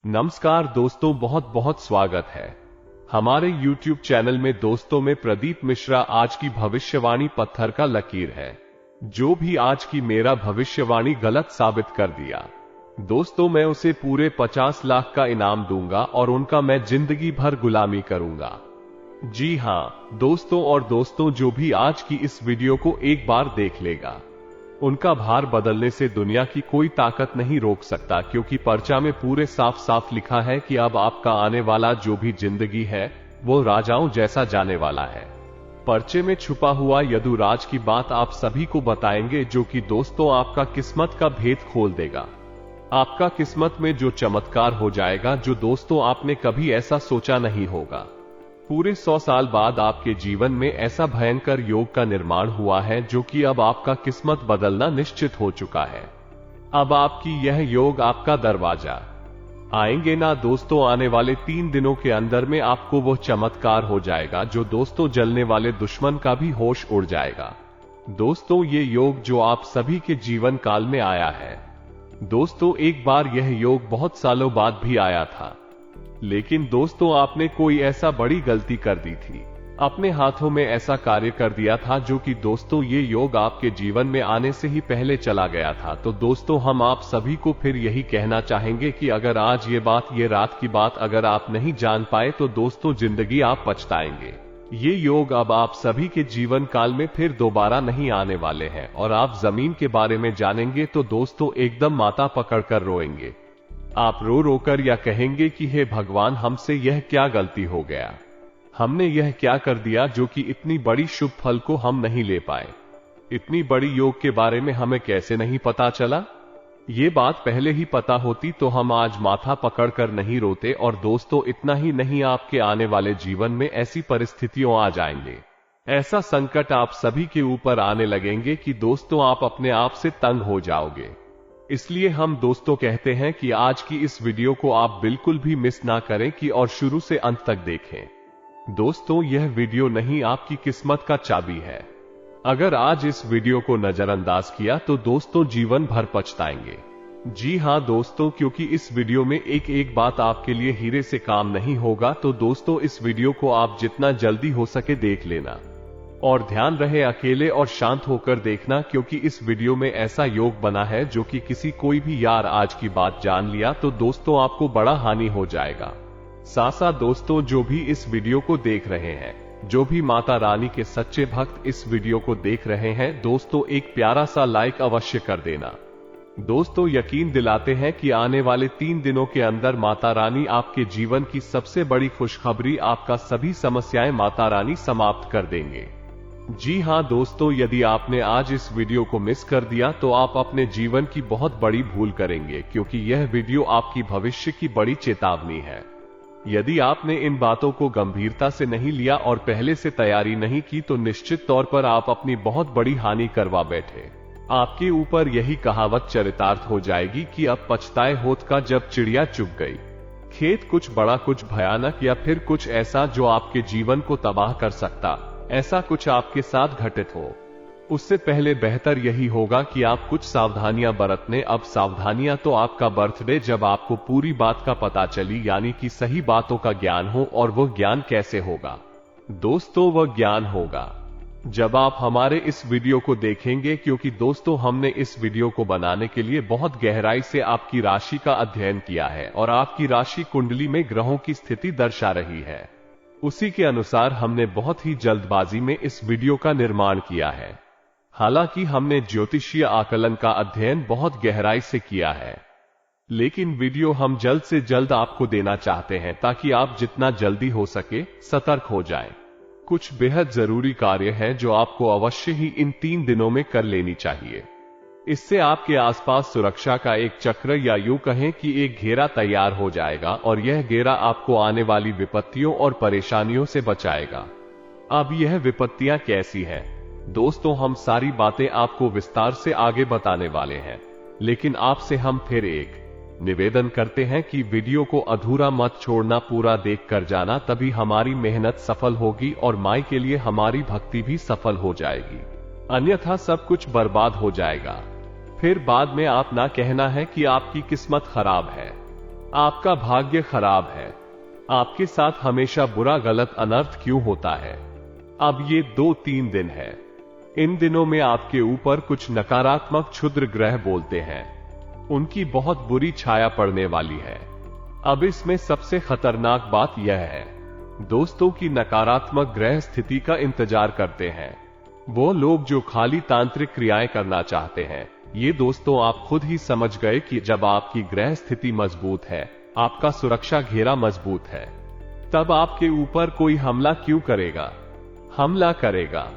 नमस्कार दोस्तों, बहुत बहुत स्वागत है हमारे YouTube चैनल में। दोस्तों मैं प्रदीप मिश्रा। आज की भविष्यवाणी पत्थर का लकीर है। जो भी आज की मेरा भविष्यवाणी गलत साबित कर दिया, दोस्तों मैं उसे पूरे 50 लाख का इनाम दूंगा और उनका मैं जिंदगी भर गुलामी करूंगा। जी हां दोस्तों, और दोस्तों जो भी आज की इस वीडियो को एक बार देख लेगा, उनका भार बदलने से दुनिया की कोई ताकत नहीं रोक सकता, क्योंकि पर्चा में पूरे साफ साफ लिखा है कि अब आपका आने वाला जो भी जिंदगी है वो राजाओं जैसा जाने वाला है। पर्चे में छुपा हुआ यदुराज की बात आप सभी को बताएंगे, जो कि दोस्तों आपका किस्मत का भेद खोल देगा। आपका किस्मत में जो चमत्कार हो जाएगा, जो दोस्तों आपने कभी ऐसा सोचा नहीं होगा। पूरे 100 साल बाद आपके जीवन में ऐसा भयंकर योग का निर्माण हुआ है, जो कि अब आपका किस्मत बदलना निश्चित हो चुका है। अब आपकी यह योग आपका दरवाजा आएंगे ना दोस्तों, आने वाले 3 दिनों के अंदर में आपको वो चमत्कार हो जाएगा, जो दोस्तों जलने वाले दुश्मन का भी होश उड़ जाएगा। दोस्तों ये योग जो आप सभी के जीवन काल में आया है, दोस्तों एक बार यह योग बहुत सालों बाद भी आया था, लेकिन दोस्तों आपने कोई ऐसा बड़ी गलती कर दी थी। अपने हाथों में ऐसा कार्य कर दिया था जो कि दोस्तों ये योग आपके जीवन में आने से ही पहले चला गया था। तो दोस्तों हम आप सभी को फिर यही कहना चाहेंगे कि अगर आज ये रात की बात अगर आप नहीं जान पाए, तो दोस्तों जिंदगी आप पछताएंगे। ये योग अब आप सभी के जीवन काल में फिर दोबारा नहीं आने वाले हैं, और आप जमीन के बारे में जानेंगे तो दोस्तों एकदम माथा पकड़कर रोएंगे। आप रो रोकर या कहेंगे कि हे भगवान, हमसे यह क्या गलती हो गया, हमने यह क्या कर दिया जो कि इतनी बड़ी शुभ फल को हम नहीं ले पाए। इतनी बड़ी योग के बारे में हमें कैसे नहीं पता चला। ये बात पहले ही पता होती तो हम आज माथा पकड़कर नहीं रोते। और दोस्तों इतना ही नहीं, आपके आने वाले जीवन में ऐसी परिस्थितियां आ जाएंगे, ऐसा संकट आप सभी के ऊपर आने लगेंगे कि दोस्तों आप अपने आप से तंग हो जाओगे। इसलिए हम दोस्तों कहते हैं कि आज की इस वीडियो को आप बिल्कुल भी मिस ना करें कि और शुरू से अंत तक देखें। दोस्तों यह वीडियो नहीं आपकी किस्मत का चाबी है। अगर आज इस वीडियो को नजरअंदाज किया तो दोस्तों जीवन भर पछताएंगे। जी हां दोस्तों, क्योंकि इस वीडियो में एक एक बात आपके लिए हीरे से काम नहीं होगा। तो दोस्तों इस वीडियो को आप जितना जल्दी हो सके देख लेना, और ध्यान रहे अकेले और शांत होकर देखना, क्योंकि इस वीडियो में ऐसा योग बना है जो कि किसी कोई भी यार आज की बात जान लिया तो दोस्तों आपको बड़ा हानि हो जाएगा। साथ दोस्तों जो भी इस वीडियो को देख रहे हैं, जो भी माता रानी के सच्चे भक्त इस वीडियो को देख रहे हैं, दोस्तों एक प्यारा सा लाइक अवश्य कर देना। दोस्तों यकीन दिलाते हैं कि आने वाले 3 दिनों के अंदर माता रानी आपके जीवन की सबसे बड़ी खुशखबरी, आपका सभी समस्याएं माता रानी समाप्त कर देंगे। जी हां दोस्तों, यदि आपने आज इस वीडियो को मिस कर दिया तो आप अपने जीवन की बहुत बड़ी भूल करेंगे, क्योंकि यह वीडियो आपकी भविष्य की बड़ी चेतावनी है। यदि आपने इन बातों को गंभीरता से नहीं लिया और पहले से तैयारी नहीं की, तो निश्चित तौर पर आप अपनी बहुत बड़ी हानि करवा बैठे। आपके ऊपर यही कहावत चरितार्थ हो जाएगी कि अब पछताए होत का जब चिड़िया चुग गई। खेत कुछ बड़ा, कुछ भयानक, या फिर कुछ ऐसा जो आपके जीवन को तबाह कर सकता, ऐसा कुछ आपके साथ घटित हो, उससे पहले बेहतर यही होगा कि आप कुछ सावधानियां बरतने। अब सावधानियां तो आपका बर्थडे जब आपको पूरी बात का पता चली, यानी कि सही बातों का ज्ञान हो। और वो ज्ञान कैसे होगा दोस्तों? वह ज्ञान होगा जब आप हमारे इस वीडियो को देखेंगे, क्योंकि दोस्तों हमने इस वीडियो को बनाने के लिए बहुत गहराई से आपकी राशि का अध्ययन किया है, और आपकी राशि कुंडली में ग्रहों की स्थिति दर्शा रही है। उसी के अनुसार हमने बहुत ही जल्दबाजी में इस वीडियो का निर्माण किया है। हालांकि हमने ज्योतिषीय आकलन का अध्ययन बहुत गहराई से किया है, लेकिन वीडियो हम जल्द से जल्द आपको देना चाहते हैं, ताकि आप जितना जल्दी हो सके सतर्क हो जाएं। कुछ बेहद जरूरी कार्य हैं जो आपको अवश्य ही इन 3 दिनों में कर लेनी चाहिए। इससे आपके आसपास सुरक्षा का एक चक्र, या यूं कहें कि एक घेरा तैयार हो जाएगा, और यह घेरा आपको आने वाली विपत्तियों और परेशानियों से बचाएगा। अब यह विपत्तियां कैसी हैं दोस्तों, हम सारी बातें आपको विस्तार से आगे बताने वाले हैं, लेकिन आपसे हम फिर एक निवेदन करते हैं कि वीडियो को अधूरा मत छोड़ना, पूरा देख कर जाना, तभी हमारी मेहनत सफल होगी और माई के लिए हमारी भक्ति भी सफल हो जाएगी। अन्यथा सब कुछ बर्बाद हो जाएगा। फिर बाद में आप ना कहना है कि आपकी किस्मत खराब है। आपका भाग्य खराब है। आपके साथ हमेशा बुरा गलत अनर्थ क्यों होता है। अब ये 2-3 दिन है। इन दिनों में आपके ऊपर कुछ नकारात्मक क्षुद्र ग्रह बोलते हैं, उनकी बहुत बुरी छाया पड़ने वाली है। अब इसमें सबसे खतरनाक बात यह है, दोस्तों की नकारात्मक ग्रह स्थिति का इंतजार करते हैं वो लोग जो खाली तांत्रिक क्रियाएं करना चाहते हैं। ये दोस्तों आप खुद ही समझ गए कि जब आपकी ग्रह स्थिति मजबूत है, आपका सुरक्षा घेरा मजबूत है, तब आपके ऊपर कोई हमला क्यों करेगा। हमला करेगा,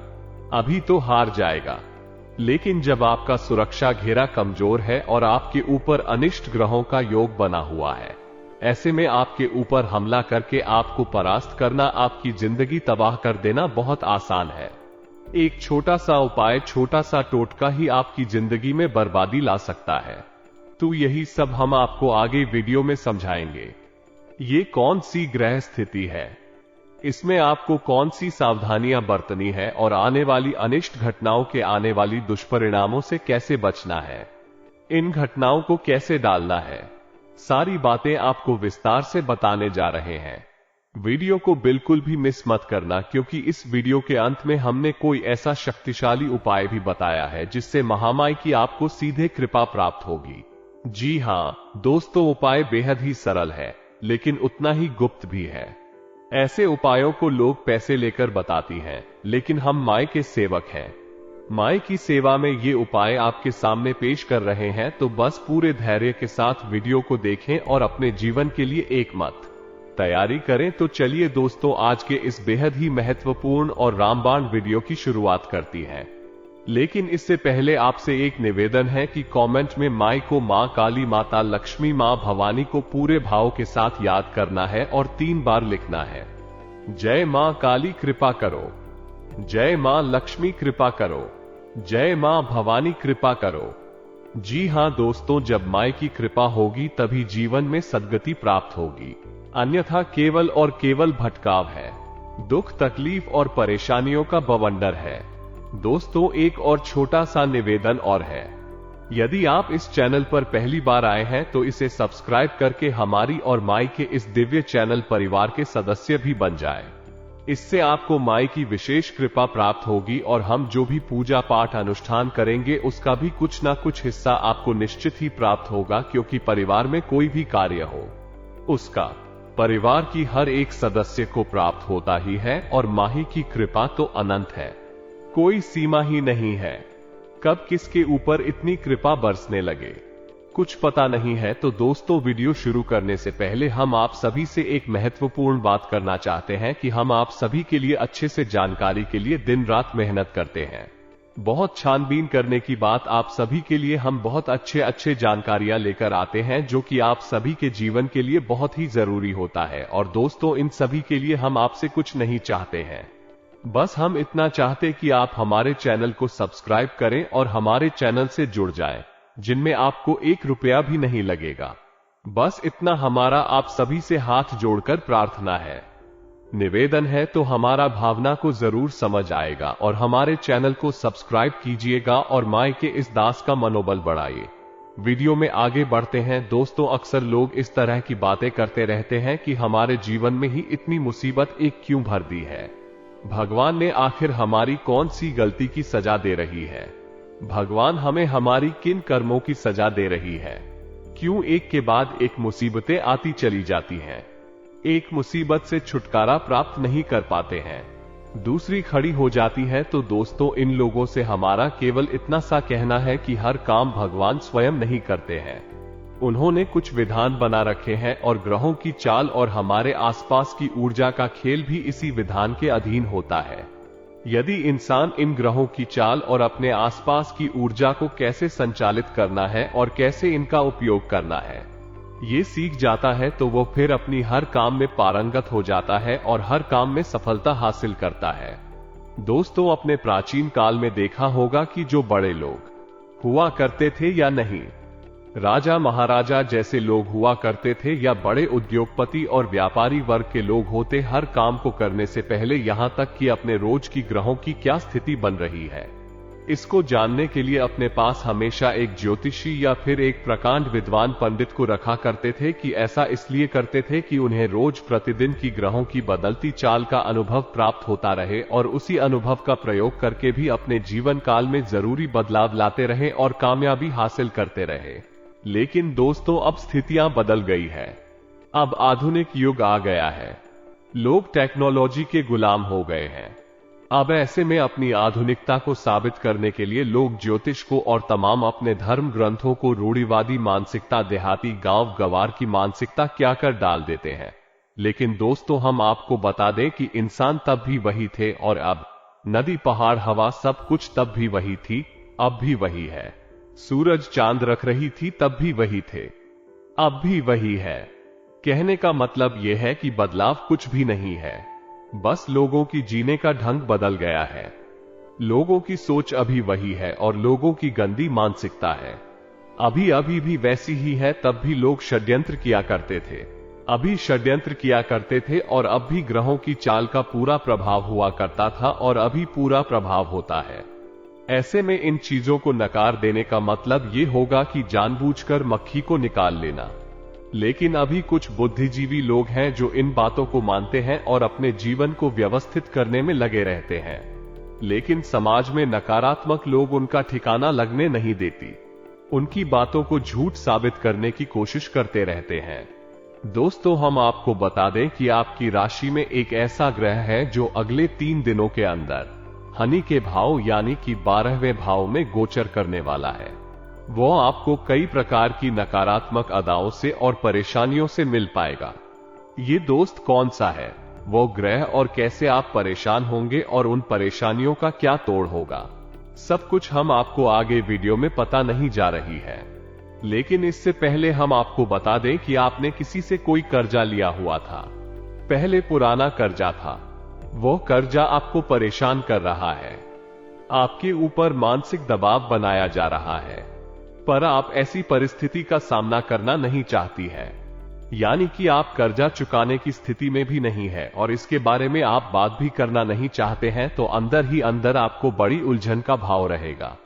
अभी तो हार जाएगा, लेकिन जब आपका सुरक्षा घेरा कमजोर है और आपके ऊपर अनिष्ट ग्रहों का योग बना हुआ है, ऐसे में आपके ऊपर हमला करके आपको परास्त करना, आपकी जिंदगी तबाह कर देना बहुत आसान है। एक छोटा सा उपाय, छोटा सा टोटका ही आपकी जिंदगी में बर्बादी ला सकता है। तो यही सब हम आपको आगे वीडियो में समझाएंगे। ये कौन सी ग्रह स्थिति है, इसमें आपको कौन सी सावधानियां बरतनी है और आने वाली अनिष्ट घटनाओं के आने वाली दुष्परिणामों से कैसे बचना है, इन घटनाओं को कैसे डालना है, सारी बातें आपको विस्तार से बताने जा रहे हैं। वीडियो को बिल्कुल भी मिस मत करना, क्योंकि इस वीडियो के अंत में हमने कोई ऐसा शक्तिशाली उपाय भी बताया है जिससे महामाई की आपको सीधे कृपा प्राप्त होगी। जी हां दोस्तों, उपाय बेहद ही सरल है, लेकिन उतना ही गुप्त भी है। ऐसे उपायों को लोग पैसे लेकर बताती हैं, लेकिन हम माई के सेवक हैं। माई की सेवा में ये उपाय आपके सामने पेश कर रहे हैं, तो बस पूरे धैर्य के साथ वीडियो को देखें और अपने जीवन के लिए एक मत तैयारी करें। तो चलिए दोस्तों, आज के इस बेहद ही महत्वपूर्ण और रामबाण वीडियो की शुरुआत करती हैं। लेकिन इससे पहले आपसे एक निवेदन है कि कमेंट में माई को मां काली, माता लक्ष्मी, मां भवानी को पूरे भाव के साथ याद करना है और 3 बार लिखना है। जय मां काली कृपा करो, जय मां लक्ष्मी कृपा करो, जय मां भवानी कृपा करो। जी हां दोस्तों, जब माई की कृपा होगी तभी जीवन में सद्गति प्राप्त होगी, अन्यथा केवल और केवल भटकाव है, दुख तकलीफ और परेशानियों का बवंडर है। दोस्तों, एक और छोटा सा निवेदन और है, यदि आप इस चैनल पर पहली बार आए हैं तो इसे सब्सक्राइब करके हमारी और माई के इस दिव्य चैनल परिवार के सदस्य भी बन जाएं। इससे आपको माई की विशेष कृपा प्राप्त होगी और हम जो भी पूजा पाठ अनुष्ठान करेंगे उसका भी कुछ ना कुछ हिस्सा आपको निश्चित ही प्राप्त होगा, क्योंकि परिवार में कोई भी कार्य हो उसका परिवार की हर एक सदस्य को प्राप्त होता ही है, और माही की कृपा तो अनंत है, कोई सीमा ही नहीं है। कब किसके ऊपर इतनी कृपा बरसने लगे कुछ पता नहीं है। तो दोस्तों, वीडियो शुरू करने से पहले हम आप सभी से एक महत्वपूर्ण बात करना चाहते हैं कि हम आप सभी के लिए अच्छे से जानकारी के लिए दिन रात मेहनत करते हैं। बहुत छानबीन करने की बात, आप सभी के लिए हम बहुत अच्छे जानकारियां लेकर आते हैं जो कि आप सभी के जीवन के लिए बहुत ही जरूरी होता है। और दोस्तों, इन सभी के लिए हम आपसे कुछ नहीं चाहते हैं, बस हम इतना चाहते कि आप हमारे चैनल को सब्सक्राइब करें और हमारे चैनल से जुड़ जाएं, जिनमें आपको 1 रुपया भी नहीं लगेगा। बस इतना हमारा आप सभी से हाथ जोड़कर प्रार्थना है, निवेदन है। तो हमारा भावना को जरूर समझ आएगा और हमारे चैनल को सब्सक्राइब कीजिएगा और माई के इस दास का मनोबल बढ़ाइए। वीडियो में आगे बढ़ते हैं। दोस्तों, अक्सर लोग इस तरह की बातें करते रहते हैं कि हमारे जीवन में ही इतनी मुसीबत एक क्यों भर दी है, भगवान ने आखिर हमारी कौन सी गलती की सजा दे रही है, भगवान हमें हमारी किन कर्मों की सजा दे रही है, क्यों एक के बाद एक मुसीबतें आती चली जाती हैं, एक मुसीबत से छुटकारा प्राप्त नहीं कर पाते हैं, दूसरी खड़ी हो जाती है। तो दोस्तों, इन लोगों से हमारा केवल इतना सा कहना है कि हर काम भगवान स्वयं नहीं करते हैं, उन्होंने कुछ विधान बना रखे हैं और ग्रहों की चाल और हमारे आसपास की ऊर्जा का खेल भी इसी विधान के अधीन होता है। यदि इंसान इन ग्रहों की चाल और अपने आसपास की ऊर्जा को कैसे संचालित करना है और कैसे इनका उपयोग करना है, ये सीख जाता है, तो वो फिर अपनी हर काम में पारंगत हो जाता है और हर काम में सफलता हासिल करता है। दोस्तों, अपने प्राचीन काल में देखा होगा कि जो बड़े लोग हुआ करते थे या नहीं, राजा महाराजा जैसे लोग हुआ करते थे या बड़े उद्योगपति और व्यापारी वर्ग के लोग होते, हर काम को करने से पहले यहां तक कि अपने रोज की ग्रहों की क्या स्थिति बन रही है, इसको जानने के लिए अपने पास हमेशा एक ज्योतिषी या फिर एक प्रकांड विद्वान पंडित को रखा करते थे कि ऐसा इसलिए करते थे कि उन्हें रोज प्रतिदिन की ग्रहों की बदलती चाल का अनुभव प्राप्त होता रहे और उसी अनुभव का प्रयोग करके भी अपने जीवन काल में जरूरी बदलाव लाते रहे और कामयाबी हासिल करते रहे। लेकिन दोस्तों, अब स्थितियां बदल गई है। अब आधुनिक युग आ गया है। लोग टेक्नोलॉजी के गुलाम हो गए हैं। अब ऐसे में अपनी आधुनिकता को साबित करने के लिए लोग ज्योतिष को और तमाम अपने धर्म ग्रंथों को रूढ़िवादी मानसिकता, देहाती गांव गवार की मानसिकता क्या कर डाल देते हैं। लेकिन दोस्तों, हम आपको बता दें कि इंसान तब भी वही थे और अब नदी, पहाड़, हवा सब कुछ तब भी वही थी, अब भी वही है। सूरज, चांद रख रही थी तब भी वही थे, अब भी वही है। कहने का मतलब यह है कि बदलाव कुछ भी नहीं है, बस लोगों की जीने का ढंग बदल गया है। लोगों की सोच अभी वही है और लोगों की गंदी मानसिकता है अभी भी वैसी ही है। तब भी लोग षड्यंत्र किया करते थे, अभी षड्यंत्र किया करते थे और अब भी ग्रहों की चाल का पूरा प्रभाव हुआ करता था और अभी पूरा प्रभाव होता है। ऐसे में इन चीजों को नकार देने का मतलब ये होगा कि जानबूझकर मक्खी को निकाल लेना। लेकिन अभी कुछ बुद्धिजीवी लोग हैं जो इन बातों को मानते हैं और अपने जीवन को व्यवस्थित करने में लगे रहते हैं। लेकिन समाज में नकारात्मक लोग उनका ठिकाना लगने नहीं देती, उनकी बातों को झूठ साबित करने की कोशिश करते रहते हैं। दोस्तों, हम आपको बता दें कि आपकी राशि में एक ऐसा ग्रह है जो अगले 3 दिनों के अंदर शनि के भाव यानी कि 12वें भाव में गोचर करने वाला है। वो आपको कई प्रकार की नकारात्मक अदाओं से और परेशानियों से मिल पाएगा। ये दोस्त कौन सा है, वो ग्रह और कैसे आप परेशान होंगे और उन परेशानियों का क्या तोड़ होगा, सब कुछ हम आपको आगे वीडियो में पता नहीं जा रही है। लेकिन इससे पहले हम आपको बता दें कि आपने किसी से कोई कर्जा लिया हुआ था, पहले पुराना कर्जा था, वो कर्जा आपको परेशान कर रहा है, आपके ऊपर मानसिक दबाव बनाया जा रहा है, पर आप ऐसी परिस्थिति का सामना करना नहीं चाहती है, यानी कि आप कर्जा चुकाने की स्थिति में भी नहीं है और इसके बारे में आप बात भी करना नहीं चाहते हैं। तो अंदर ही अंदर आपको बड़ी उलझन का भाव रहेगा,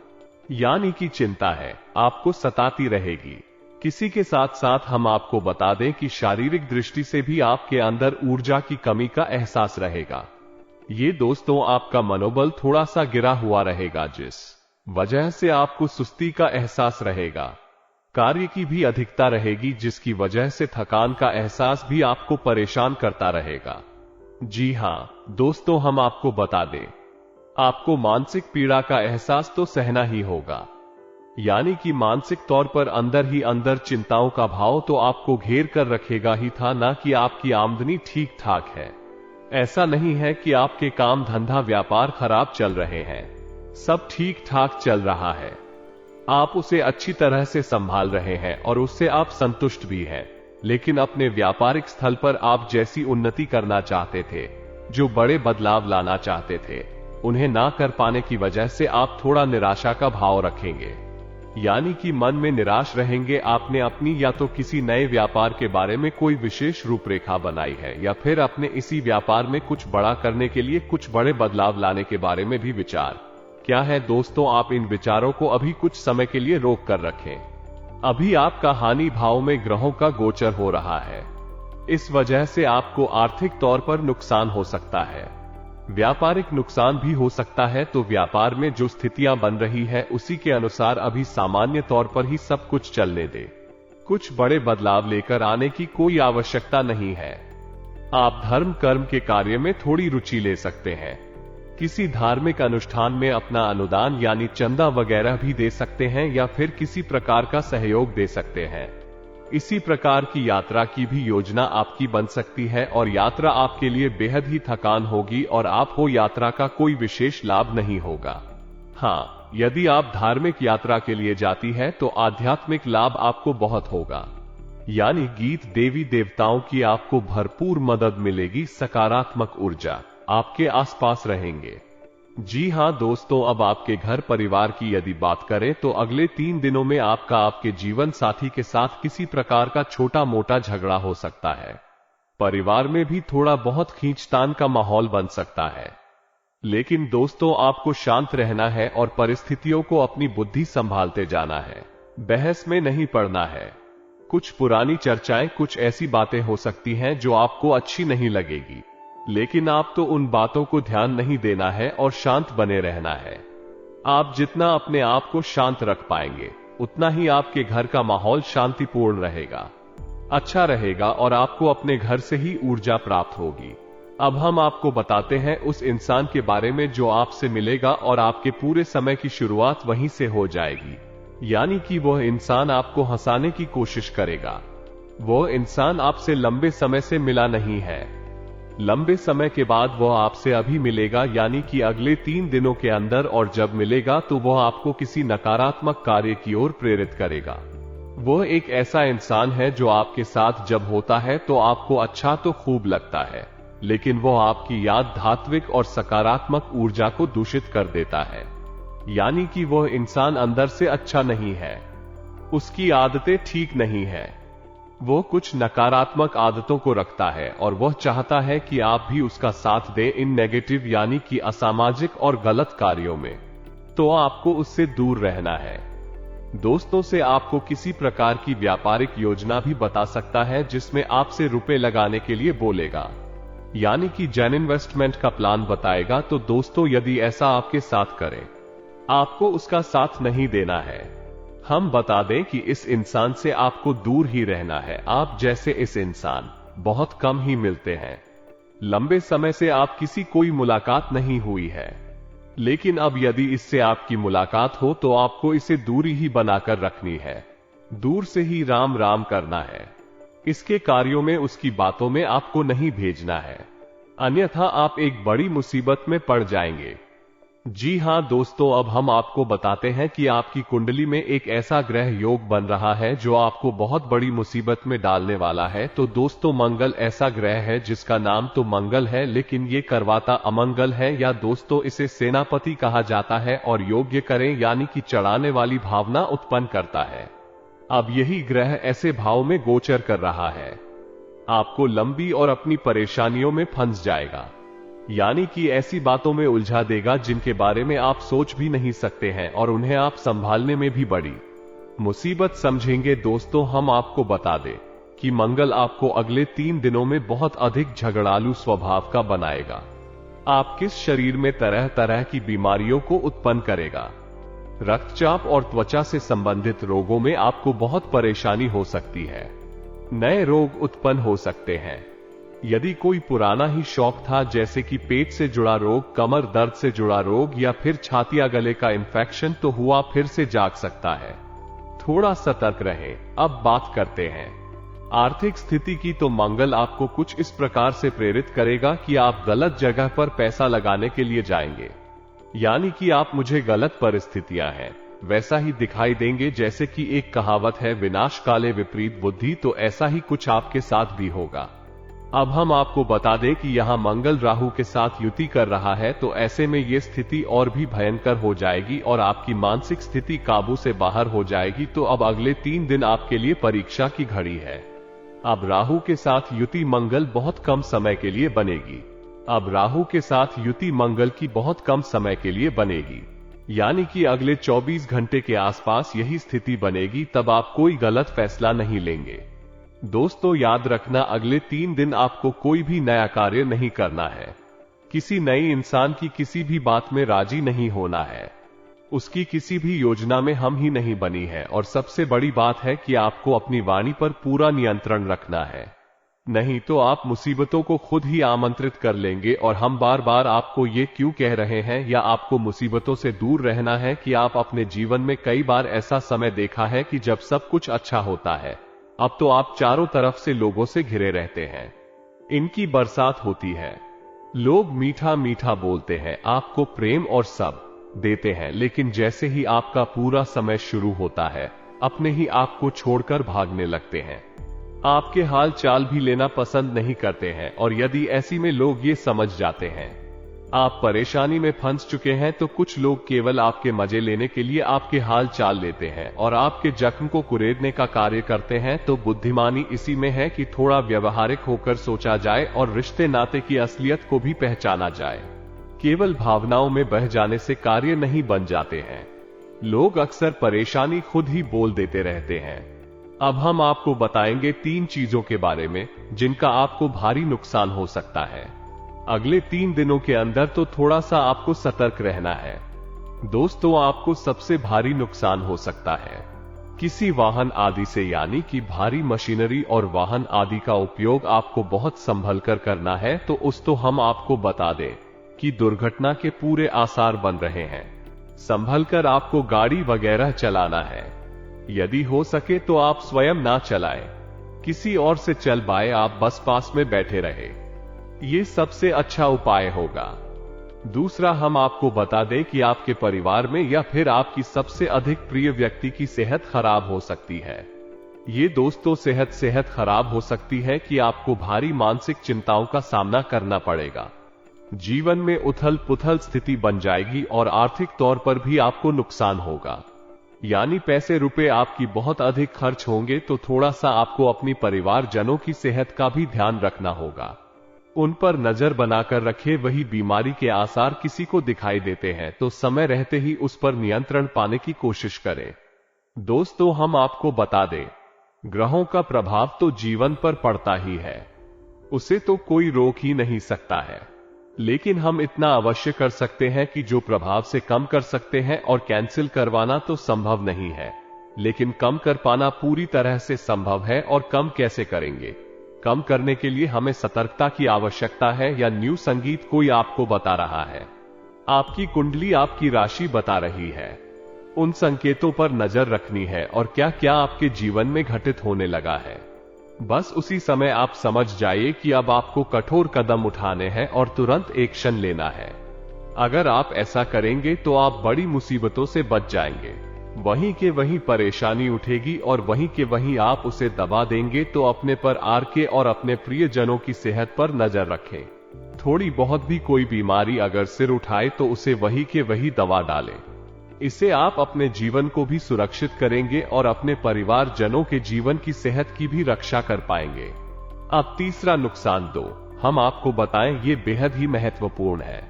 यानी कि चिंता है, आपको सताती रहेगी। किसी के साथ साथ हम आपको बता दें कि शारीरिक दृष्टि से भी आपके अंदर ऊर्जा की कमी का एहसास रहेगा। ये दोस्तों, आपका मनोबल थोड़ा सा गिरा हुआ रहेगा, जिस वजह से आपको सुस्ती का एहसास रहेगा। कार्य की भी अधिकता रहेगी, जिसकी वजह से थकान का एहसास भी आपको परेशान करता रहेगा। जी हां दोस्तों, हम आपको बता दें, आपको मानसिक पीड़ा का एहसास तो सहना ही होगा, यानी कि मानसिक तौर पर अंदर ही अंदर चिंताओं का भाव तो आपको घेर कर रखेगा ही था। ना कि आपकी आमदनी ठीक ठाक है, ऐसा नहीं है कि आपके काम धंधा व्यापार खराब चल रहे हैं, सब ठीक ठाक चल रहा है, आप उसे अच्छी तरह से संभाल रहे हैं और उससे आप संतुष्ट भी हैं। लेकिन अपने व्यापारिक स्थल पर आप जैसी उन्नति करना चाहते थे, जो बड़े बदलाव लाना चाहते थे, उन्हें ना कर पाने की वजह से आप थोड़ा निराशा का भाव रखेंगे, यानी कि मन में निराश रहेंगे। आपने अपनी या तो किसी नए व्यापार के बारे में कोई विशेष रूपरेखा बनाई है या फिर अपने इसी व्यापार में कुछ बड़ा करने के लिए कुछ बड़े बदलाव लाने के बारे में भी विचार क्या है। दोस्तों, आप इन विचारों को अभी कुछ समय के लिए रोक कर रखें। अभी आपका हानि भाव में ग्रहों का गोचर हो रहा है, इस वजह से आपको आर्थिक तौर पर नुकसान हो सकता है, व्यापारिक नुकसान भी हो सकता है। तो व्यापार में जो स्थितियां बन रही है उसी के अनुसार अभी सामान्य तौर पर ही सब कुछ चलने दे, कुछ बड़े बदलाव लेकर आने की कोई आवश्यकता नहीं है। आप धर्म कर्म के कार्य में थोड़ी रुचि ले सकते हैं, किसी धार्मिक अनुष्ठान में अपना अनुदान यानी चंदा वगैरह भी दे सकते हैं या फिर किसी प्रकार का सहयोग दे सकते हैं। इसी प्रकार की यात्रा की भी योजना आपकी बन सकती है और यात्रा आपके लिए बेहद ही थकान होगी और आपको यात्रा का कोई विशेष लाभ नहीं होगा। हाँ, यदि आप धार्मिक यात्रा के लिए जाती है तो आध्यात्मिक लाभ आपको बहुत होगा, यानी गीत देवी देवताओं की आपको भरपूर मदद मिलेगी, सकारात्मक ऊर्जा आपके आसपास रहेंगे। जी हां दोस्तों, अब आपके घर परिवार की यदि बात करें तो अगले 3 दिनों में आपका आपके जीवन साथी के साथ किसी प्रकार का छोटा मोटा झगड़ा हो सकता है। परिवार में भी थोड़ा बहुत खींचतान का माहौल बन सकता है। लेकिन दोस्तों, आपको शांत रहना है और परिस्थितियों को अपनी बुद्धि संभालते जाना है। बहस में नहीं पड़ना है। कुछ पुरानी चर्चाएं, कुछ ऐसी बातें हो सकती हैं जो आपको अच्छी नहीं लगेगी, लेकिन आप तो उन बातों को ध्यान नहीं देना है और शांत बने रहना है। आप जितना अपने आप को शांत रख पाएंगे, उतना ही आपके घर का माहौल शांतिपूर्ण रहेगा, अच्छा रहेगा और आपको अपने घर से ही ऊर्जा प्राप्त होगी। अब हम आपको बताते हैं उस इंसान के बारे में जो आपसे मिलेगा और आपके पूरे समय की शुरुआत वहीं से हो जाएगी। यानी कि वह इंसान आपको हंसाने की कोशिश करेगा। वह इंसान आपसे लंबे समय से मिला नहीं है। लंबे समय के बाद वह आपसे अभी मिलेगा, यानी कि अगले 3 दिनों के अंदर, और जब मिलेगा तो वह आपको किसी नकारात्मक कार्य की ओर प्रेरित करेगा। वह एक ऐसा इंसान है जो आपके साथ जब होता है तो आपको अच्छा तो खूब लगता है, लेकिन वह आपकी याद धात्विक और सकारात्मक ऊर्जा को दूषित कर देता है। यानी कि वह इंसान अंदर से अच्छा नहीं है, उसकी आदतें ठीक नहीं है, वो कुछ नकारात्मक आदतों को रखता है और वह चाहता है कि आप भी उसका साथ दें इन नेगेटिव यानी कि असामाजिक और गलत कार्यों में। तो आपको उससे दूर रहना है। दोस्तों से आपको किसी प्रकार की व्यापारिक योजना भी बता सकता है जिसमें आपसे रुपए लगाने के लिए बोलेगा, यानी कि जेन इन्वेस्टमेंट का प्लान बताएगा। तो दोस्तों, यदि ऐसा आपके साथ करें, आपको उसका साथ नहीं देना है। हम बता दें कि इस इंसान से आपको दूर ही रहना है। आप जैसे इस इंसान बहुत कम ही मिलते हैं। लंबे समय से आप किसी कोई मुलाकात नहीं हुई है, लेकिन अब यदि इससे आपकी मुलाकात हो तो आपको इसे दूरी ही बनाकर रखनी है। दूर से ही राम राम करना है। इसके कार्यों में, उसकी बातों में आपको नहीं भेजना है, अन्यथा आप एक बड़ी मुसीबत में पड़ जाएंगे। जी हां दोस्तों, अब हम आपको बताते हैं कि आपकी कुंडली में एक ऐसा ग्रह योग बन रहा है जो आपको बहुत बड़ी मुसीबत में डालने वाला है। तो दोस्तों, मंगल ऐसा ग्रह है जिसका नाम तो मंगल है, लेकिन ये करवाता अमंगल है, या दोस्तों इसे सेनापति कहा जाता है, और योग्य करें यानी कि चढ़ाने वाली भावना उत्पन्न करता है। अब यही ग्रह ऐसे भाव में गोचर कर रहा है, आपको लंबी और अपनी परेशानियों में फंस जाएगा, यानी कि ऐसी बातों में उलझा देगा जिनके बारे में आप सोच भी नहीं सकते हैं और उन्हें आप संभालने में भी बड़ी मुसीबत समझेंगे। दोस्तों, हम आपको बता दें कि मंगल आपको अगले 3 दिनों में बहुत अधिक झगड़ालू स्वभाव का बनाएगा। आपके शरीर में तरह तरह की बीमारियों को उत्पन्न करेगा। रक्तचाप और त्वचा से संबंधित रोगों में आपको बहुत परेशानी हो सकती है। नए रोग उत्पन्न हो सकते हैं। यदि कोई पुराना ही शौक था, जैसे कि पेट से जुड़ा रोग, कमर दर्द से जुड़ा रोग, या फिर छाती या गले का इंफेक्शन, तो हुआ फिर से जाग सकता है। थोड़ा सतर्क रहें। अब बात करते हैं आर्थिक स्थिति की। तो मंगल आपको कुछ इस प्रकार से प्रेरित करेगा कि आप गलत जगह पर पैसा लगाने के लिए जाएंगे, यानी कि आप मुझे गलत परिस्थितियां हैं वैसा ही दिखाई देंगे। जैसे कि एक कहावत है, विनाश काले विपरीत बुद्धि, तो ऐसा ही कुछ आपके साथ भी होगा। अब हम आपको बता दें कि यहां मंगल राहु के साथ युति कर रहा है, तो ऐसे में ये स्थिति और भी भयंकर हो जाएगी और आपकी मानसिक स्थिति काबू से बाहर हो जाएगी। तो अब अगले 3 दिन आपके लिए परीक्षा की घड़ी है। अब राहु के साथ युति मंगल बहुत कम समय के लिए बनेगी। अब राहु के साथ युति मंगल की बहुत कम समय के लिए बनेगी, यानी कि अगले 24 घंटे के आसपास यही स्थिति बनेगी। तब आप कोई गलत फैसला नहीं लेंगे। दोस्तों, याद रखना, अगले 3 दिन आपको कोई भी नया कार्य नहीं करना है। किसी नए इंसान की किसी भी बात में राजी नहीं होना है। उसकी किसी भी योजना में हम ही नहीं बनी है। और सबसे बड़ी बात है कि आपको अपनी वाणी पर पूरा नियंत्रण रखना है, नहीं तो आप मुसीबतों को खुद ही आमंत्रित कर लेंगे। और हम बार बार आपको ये क्यों कह रहे हैं, या आपको मुसीबतों से दूर रहना है, कि आप अपने जीवन में कई बार ऐसा समय देखा है कि जब सब कुछ अच्छा होता है, अब तो आप चारों तरफ से लोगों से घिरे रहते हैं। इनकी बरसात होती है। लोग मीठा मीठा बोलते हैं, आपको प्रेम और सब देते हैं, लेकिन जैसे ही आपका पूरा समय शुरू होता है, अपने ही आपको छोड़कर भागने लगते हैं। आपके हाल चाल भी लेना पसंद नहीं करते हैं। और यदि ऐसी में लोग ये समझ जाते हैं आप परेशानी में फंस चुके हैं, तो कुछ लोग केवल आपके मजे लेने के लिए आपके हाल चाल लेते हैं और आपके जख्म को कुरेदने का कार्य करते हैं। तो बुद्धिमानी इसी में है कि थोड़ा व्यवहारिक होकर सोचा जाए और रिश्ते नाते की असलियत को भी पहचाना जाए। केवल भावनाओं में बह जाने से कार्य नहीं बन जाते हैं। लोग अक्सर परेशानी खुद ही बोल देते रहते हैं। अब हम आपको बताएंगे 3 चीजों के बारे में जिनका आपको भारी नुकसान हो सकता है। अगले 3 दिनों के अंदर तो थोड़ा सा आपको सतर्क रहना है। दोस्तों, आपको सबसे भारी नुकसान हो सकता है किसी वाहन आदि से, यानी कि भारी मशीनरी और वाहन आदि का उपयोग आपको बहुत संभल कर करना है। तो हम आपको बता दें कि दुर्घटना के पूरे आसार बन रहे हैं। संभल कर आपको गाड़ी वगैरह चलाना है। यदि हो सके तो आप स्वयं ना चलाएं, किसी और से चलवाएं, आप बस पास में बैठे रहे। ये सबसे अच्छा उपाय होगा। दूसरा, हम आपको बता दें कि आपके परिवार में या फिर आपकी सबसे अधिक प्रिय व्यक्ति की सेहत खराब हो सकती है। ये दोस्तों, सेहत खराब हो सकती है कि आपको भारी मानसिक चिंताओं का सामना करना पड़ेगा। जीवन में उथल पुथल स्थिति बन जाएगी और आर्थिक तौर पर भी आपको नुकसान होगा, यानी पैसे रुपए आपकी बहुत अधिक खर्च होंगे। तो थोड़ा सा आपको अपनी परिवारजनों की सेहत का भी ध्यान रखना होगा। उन पर नजर बनाकर रखें। वही बीमारी के आसार किसी को दिखाई देते हैं तो समय रहते ही उस पर नियंत्रण पाने की कोशिश करें। दोस्तों, हम आपको बता दें, ग्रहों का प्रभाव तो जीवन पर पड़ता ही है, उसे तो कोई रोक ही नहीं सकता है। लेकिन हम इतना अवश्य कर सकते हैं कि जो प्रभाव से कम कर सकते हैं, और कैंसिल करवाना तो संभव नहीं है, लेकिन कम कर पाना पूरी तरह से संभव है। और कम कैसे करेंगे? कम करने के लिए हमें सतर्कता की आवश्यकता है, या न्यू संगीत कोई आपको बता रहा है, आपकी कुंडली आपकी राशि बता रही है। उन संकेतों पर नजर रखनी है और क्या क्या आपके जीवन में घटित होने लगा है। बस उसी समय आप समझ जाइए कि अब आपको कठोर कदम उठाने हैं और तुरंत एक्शन लेना है। अगर आप ऐसा करेंगे तो आप बड़ी मुसीबतों से बच जाएंगे। वहीं के वहीं परेशानी उठेगी और वहीं के वहीं आप उसे दबा देंगे। तो अपने पर आर के और अपने प्रियजनों की सेहत पर नजर रखें। थोड़ी बहुत भी कोई बीमारी अगर सिर उठाए तो उसे वहीं के वहीं दबा डालें। इससे आप अपने जीवन को भी सुरक्षित करेंगे और अपने परिवारजनों के जीवन की सेहत की भी रक्षा कर पाएंगे। अब तीसरा नुकसान हम आपको बताएं, ये बेहद ही महत्वपूर्ण है।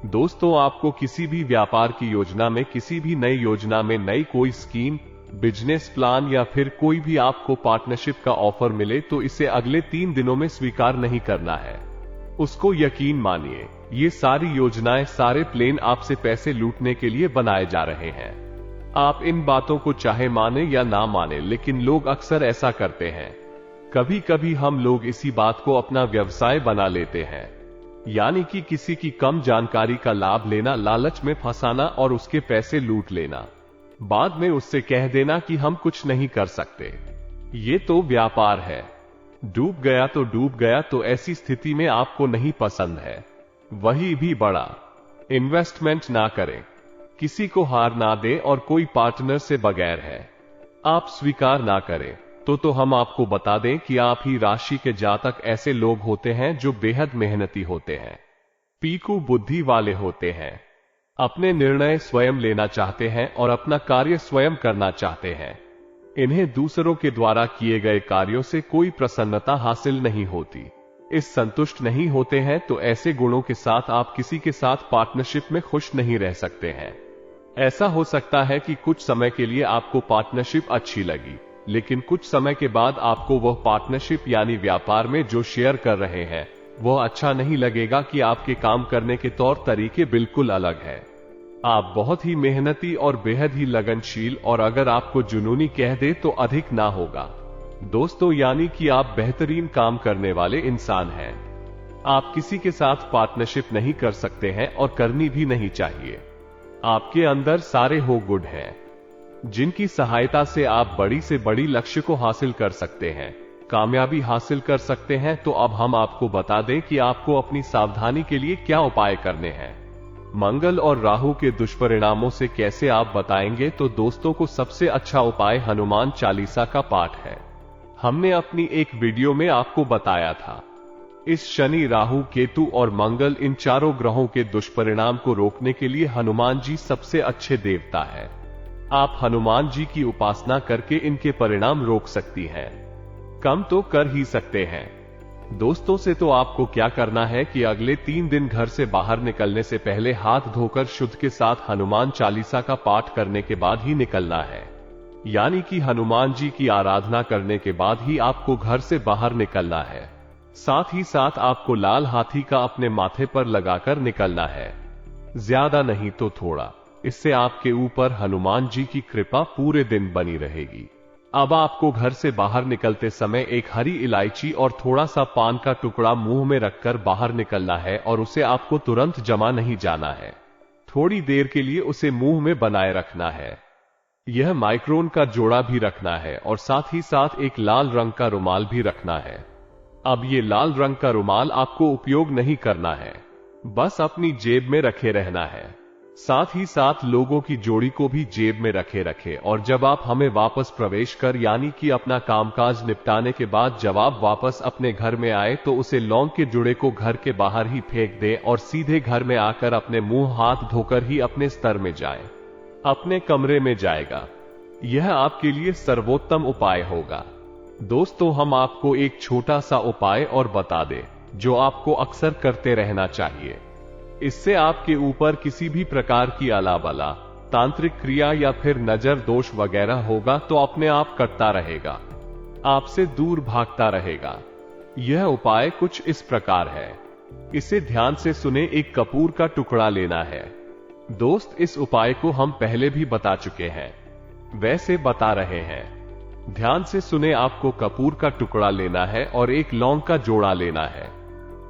दोस्तों, आपको किसी भी व्यापार की योजना में, किसी भी नई योजना में, नई कोई स्कीम, बिजनेस प्लान या फिर कोई भी आपको पार्टनरशिप का ऑफर मिले तो इसे अगले 3 दिनों में स्वीकार नहीं करना है। उसको यकीन मानिए, ये सारी योजनाएं, सारे प्लान आपसे पैसे लूटने के लिए बनाए जा रहे हैं। आप इन बातों को चाहे माने या ना माने, लेकिन लोग अक्सर ऐसा करते हैं। कभी कभी हम लोग इसी बात को अपना व्यवसाय बना लेते हैं, यानी कि किसी की कम जानकारी का लाभ लेना, लालच में फंसाना और उसके पैसे लूट लेना। बाद में उससे कह देना कि हम कुछ नहीं कर सकते, ये तो व्यापार है, डूब गया तो डूब गया। तो ऐसी स्थिति में आपको नहीं पसंद है, वही भी बड़ा इन्वेस्टमेंट ना करें, किसी को हार ना दें और कोई पार्टनर से बगैर है आप स्वीकार ना करें। तो हम आपको बता दें कि आप ही राशि के जातक ऐसे लोग होते हैं जो बेहद मेहनती होते हैं, पीकू बुद्धि वाले होते हैं, अपने निर्णय स्वयं लेना चाहते हैं और अपना कार्य स्वयं करना चाहते हैं। इन्हें दूसरों के द्वारा किए गए कार्यों से कोई प्रसन्नता हासिल नहीं होती, इस संतुष्ट नहीं होते हैं। तो ऐसे गुणों के साथ आप किसी के साथ पार्टनरशिप में खुश नहीं रह सकते हैं। ऐसा हो सकता है कि कुछ समय के लिए आपको पार्टनरशिप अच्छी लगी, लेकिन कुछ समय के बाद आपको वह पार्टनरशिप यानी व्यापार में जो शेयर कर रहे हैं वह अच्छा नहीं लगेगा कि आपके काम करने के तौर तरीके बिल्कुल अलग है। आप बहुत ही मेहनती और बेहद ही लगनशील, और अगर आपको जुनूनी कह दे तो अधिक ना होगा दोस्तों, यानी कि आप बेहतरीन काम करने वाले इंसान हैं। आप किसी के साथ पार्टनरशिप नहीं कर सकते हैं और करनी भी नहीं चाहिए। आपके अंदर सारे हो गुण हैं जिनकी सहायता से आप बड़ी से बड़ी लक्ष्य को हासिल कर सकते हैं, कामयाबी हासिल कर सकते हैं। तो अब हम आपको बता दें कि आपको अपनी सावधानी के लिए क्या उपाय करने हैं। मंगल और राहु के दुष्परिणामों से कैसे आप बताएंगे। तो दोस्तों को सबसे अच्छा उपाय हनुमान चालीसा का पाठ है। हमने अपनी एक वीडियो में आपको बताया था। इस शनि, राहु, केतु और मंगल, इन चारों ग्रहों के दुष्परिणाम को रोकने के लिए हनुमान जी सबसे अच्छे देवता है। आप हनुमान जी की उपासना करके इनके परिणाम रोक सकती हैं, कम तो कर ही सकते हैं। दोस्तों से तो आपको क्या करना है कि अगले 3 दिन घर से बाहर निकलने से पहले हाथ धोकर शुद्ध के साथ हनुमान चालीसा का पाठ करने के बाद ही निकलना है। यानी कि हनुमान जी की आराधना करने के बाद ही आपको घर से बाहर निकलना है। साथ ही साथ आपको लाल हाथी का अपने माथे पर लगाकर निकलना है, ज्यादा नहीं तो थोड़ा। इससे आपके ऊपर हनुमान जी की कृपा पूरे दिन बनी रहेगी। अब आपको घर से बाहर निकलते समय एक हरी इलायची और थोड़ा सा पान का टुकड़ा मुंह में रखकर बाहर निकलना है और उसे आपको तुरंत जमा नहीं जाना है, थोड़ी देर के लिए उसे मुंह में बनाए रखना है। यह माइक्रोन का जोड़ा भी रखना है और साथ ही साथ एक लाल रंग का रुमाल भी रखना है। अब ये लाल रंग का रुमाल आपको उपयोग नहीं करना है, बस अपनी जेब में रखे रहना है। साथ ही साथ लोगों की जोड़ी को भी जेब में रखे और जब आप हमें वापस प्रवेश कर यानी कि अपना कामकाज निपटाने के बाद जब आप वापस अपने घर में आए तो उसे लौंग के जुड़े को घर के बाहर ही फेंक दें और सीधे घर में आकर अपने मुंह हाथ धोकर ही अपने स्तर में जाएं, अपने कमरे में जाएगा। यह आपके लिए सर्वोत्तम उपाय होगा। दोस्तों, हम आपको एक छोटा सा उपाय और बता दें जो आपको अक्सर करते रहना चाहिए। इससे आपके ऊपर किसी भी प्रकार की अलाबला, तांत्रिक क्रिया या फिर नजर दोष वगैरह होगा तो अपने आप कटता रहेगा, आपसे दूर भागता रहेगा। यह उपाय कुछ इस प्रकार है, इसे ध्यान से सुने। एक कपूर का टुकड़ा लेना है। दोस्त, इस उपाय को हम पहले भी बता चुके हैं, वैसे बता रहे हैं, ध्यान से सुने। आपको कपूर का टुकड़ा लेना है और एक लौंग का जोड़ा लेना है।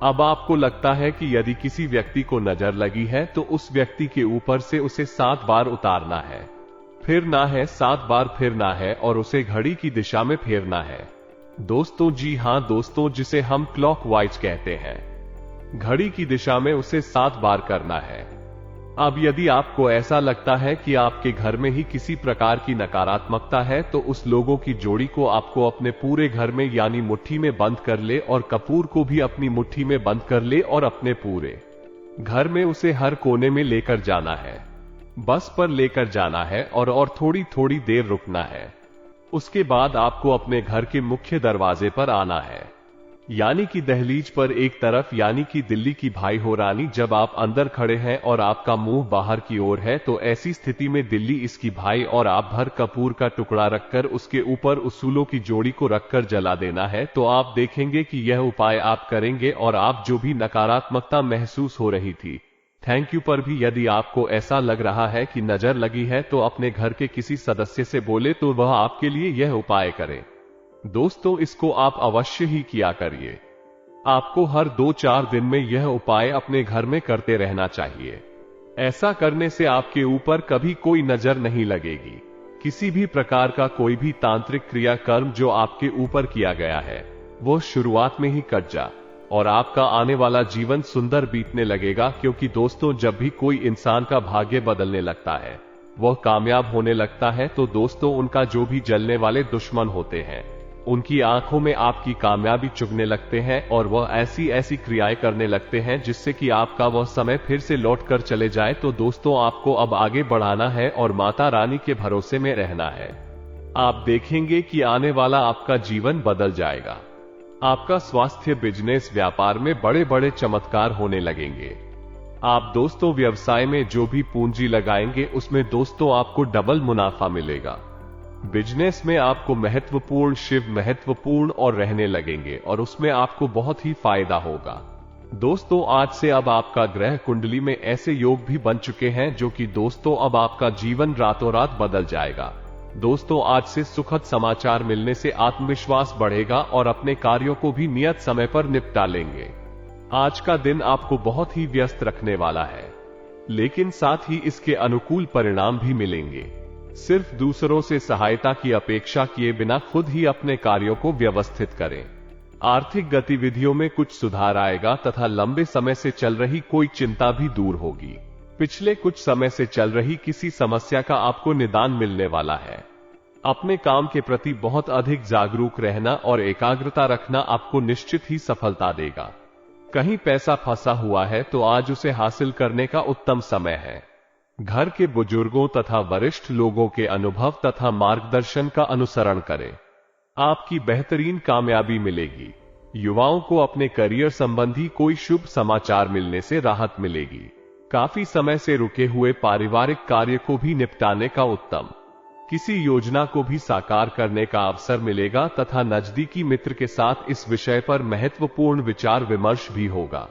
अब आपको लगता है कि यदि किसी व्यक्ति को नजर लगी है तो उस व्यक्ति के ऊपर से उसे 7 बार उतारना है, फिरना है 7 बार फिरना है और उसे घड़ी की दिशा में फेरना है। दोस्तों, जी हां दोस्तों, जिसे हम क्लॉकवाइज कहते हैं, घड़ी की दिशा में उसे 7 बार करना है। अब यदि आपको ऐसा लगता है कि आपके घर में ही किसी प्रकार की नकारात्मकता है तो उस लोगों की जोड़ी को आपको अपने पूरे घर में यानी मुट्ठी में बंद कर ले और कपूर को भी अपनी मुट्ठी में बंद कर ले और अपने पूरे घर में उसे हर कोने में लेकर जाना है। बस पर लेकर जाना है और थोड़ी थोड़ी देर रुकना है। उसके बाद आपको अपने घर के मुख्य दरवाजे पर आना है, यानी कि दहलीज पर एक तरफ, यानी कि दिल्ली की भाई हो रानी। जब आप अंदर खड़े हैं और आपका मुंह बाहर की ओर है तो ऐसी स्थिति में दिल्ली इसकी भाई और आप भर कपूर का टुकड़ा रखकर उसके ऊपर उसूलों की जोड़ी को रखकर जला देना है। तो आप देखेंगे कि यह उपाय आप करेंगे और आप जो भी नकारात्मकता महसूस हो रही थी, थैंक यू पर भी यदि आपको ऐसा लग रहा है कि नजर लगी है तो अपने घर के किसी सदस्य से बोले तो वह आपके लिए यह उपाय करे। दोस्तों, इसको आप अवश्य ही किया करिए। आपको हर 2-4 दिन में यह उपाय अपने घर में करते रहना चाहिए। ऐसा करने से आपके ऊपर कभी कोई नजर नहीं लगेगी। किसी भी प्रकार का कोई भी तांत्रिक क्रिया कर्म जो आपके ऊपर किया गया है वो शुरुआत में ही कट जा और आपका आने वाला जीवन सुंदर बीतने लगेगा। क्योंकि दोस्तों, जब भी कोई इंसान का भाग्य बदलने लगता है, वह कामयाब होने लगता है, तो दोस्तों उनका जो भी जलने वाले दुश्मन होते हैं उनकी आंखों में आपकी कामयाबी चुभने लगते हैं और वह ऐसी ऐसी क्रियाएं करने लगते हैं जिससे कि आपका वह समय फिर से लौट कर चले जाए। तो दोस्तों, आपको अब आगे बढ़ाना है और माता रानी के भरोसे में रहना है। आप देखेंगे कि आने वाला आपका जीवन बदल जाएगा। आपका स्वास्थ्य, बिजनेस, व्यापार में बड़े बड़े चमत्कार होने लगेंगे। आप दोस्तों व्यवसाय में जो भी पूंजी लगाएंगे उसमें दोस्तों आपको डबल मुनाफा मिलेगा। बिजनेस में आपको महत्वपूर्ण, शिव महत्वपूर्ण और रहने लगेंगे और उसमें आपको बहुत ही फायदा होगा। दोस्तों, आज से अब आपका ग्रह कुंडली में ऐसे योग भी बन चुके हैं जो कि दोस्तों अब आपका जीवन रातों रात बदल जाएगा। दोस्तों, आज से सुखद समाचार मिलने से आत्मविश्वास बढ़ेगा और अपने कार्यों को भी नियत समय पर निपटा लेंगे। आज का दिन आपको बहुत ही व्यस्त रखने वाला है, लेकिन साथ ही इसके अनुकूल परिणाम भी मिलेंगे। सिर्फ दूसरों से सहायता की अपेक्षा किए बिना खुद ही अपने कार्यों को व्यवस्थित करें। आर्थिक गतिविधियों में कुछ सुधार आएगा तथा लंबे समय से चल रही कोई चिंता भी दूर होगी। पिछले कुछ समय से चल रही किसी समस्या का आपको निदान मिलने वाला है। अपने काम के प्रति बहुत अधिक जागरूक रहना और एकाग्रता रखना आपको निश्चित ही सफलता देगा। कहीं पैसा फंसा हुआ है तो आज उसे हासिल करने का उत्तम समय है। घर के बुजुर्गों तथा वरिष्ठ लोगों के अनुभव तथा मार्गदर्शन का अनुसरण करें, आपकी बेहतरीन कामयाबी मिलेगी। युवाओं को अपने करियर संबंधी कोई शुभ समाचार मिलने से राहत मिलेगी। काफी समय से रुके हुए पारिवारिक कार्य को भी निपटाने का उत्तम, किसी योजना को भी साकार करने का अवसर मिलेगा तथा नजदीकी मित्र के साथ इस विषय पर महत्वपूर्ण विचार विमर्श भी होगा।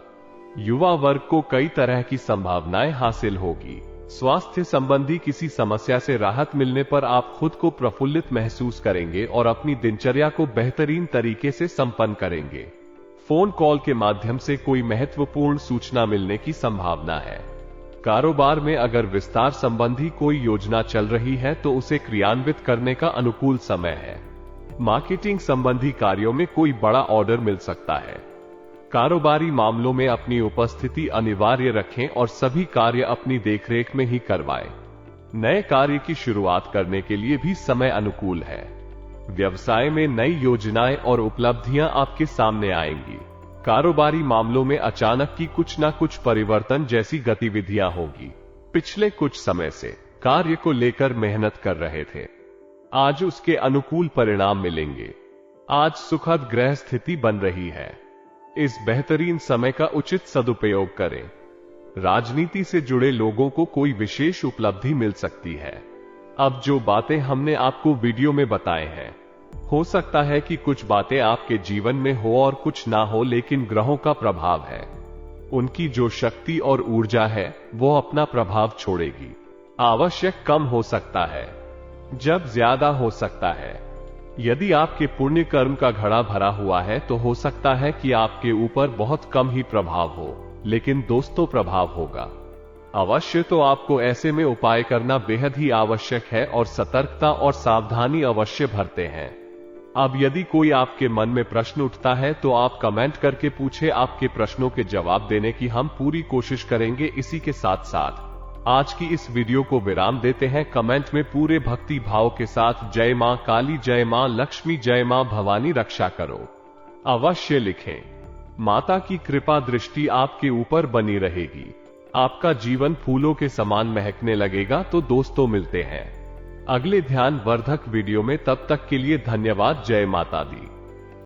युवा वर्ग को कई तरह की संभावनाएं हासिल होगी। स्वास्थ्य संबंधी किसी समस्या से राहत मिलने पर आप खुद को प्रफुल्लित महसूस करेंगे और अपनी दिनचर्या को बेहतरीन तरीके से संपन्न करेंगे। फोन कॉल के माध्यम से कोई महत्वपूर्ण सूचना मिलने की संभावना है। कारोबार में अगर विस्तार संबंधी कोई योजना चल रही है तो उसे क्रियान्वित करने का अनुकूल समय है। मार्केटिंग संबंधी कार्यों में कोई बड़ा ऑर्डर मिल सकता है। कारोबारी मामलों में अपनी उपस्थिति अनिवार्य रखें और सभी कार्य अपनी देखरेख में ही करवाएं। नए कार्य की शुरुआत करने के लिए भी समय अनुकूल है। व्यवसाय में नई योजनाएं और उपलब्धियां आपके सामने आएंगी। कारोबारी मामलों में अचानक की कुछ ना कुछ परिवर्तन जैसी गतिविधियां होगी। पिछले कुछ समय से कार्य को लेकर मेहनत कर रहे थे, आज उसके अनुकूल परिणाम मिलेंगे। आज सुखद ग्रह स्थिति बन रही है। इस बेहतरीन समय का उचित सदुपयोग करें। राजनीति से जुड़े लोगों को कोई विशेष उपलब्धि मिल सकती है। अब जो बातें हमने आपको वीडियो में बताए हैं, हो सकता है कि कुछ बातें आपके जीवन में हो और कुछ ना हो, लेकिन ग्रहों का प्रभाव है। उनकी जो शक्ति और ऊर्जा है वो अपना प्रभाव छोड़ेगी। आवश्यक कम हो सकता है, जब ज्यादा हो सकता है। यदि आपके पुण्य कर्म का घड़ा भरा हुआ है तो हो सकता है कि आपके ऊपर बहुत कम ही प्रभाव हो, लेकिन दोस्तों प्रभाव होगा। अवश्य तो आपको ऐसे में उपाय करना बेहद ही आवश्यक है और सतर्कता और सावधानी अवश्य भरते हैं। अब यदि कोई आपके मन में प्रश्न उठता है तो आप कमेंट करके पूछे। आपके प्रश्नों के जवाब देने की हम पूरी कोशिश करेंगे। इसी के साथ साथ आज की इस वीडियो को विराम देते हैं। कमेंट में पूरे भक्ति भाव के साथ जय मां काली, जय मां लक्ष्मी, जय मां भवानी रक्षा करो अवश्य लिखें। माता की कृपा दृष्टि आपके ऊपर बनी रहेगी। आपका जीवन फूलों के समान महकने लगेगा। तो दोस्तों मिलते हैं अगले ध्यान वर्धक वीडियो में। तब तक के लिए धन्यवाद। जय माता दी।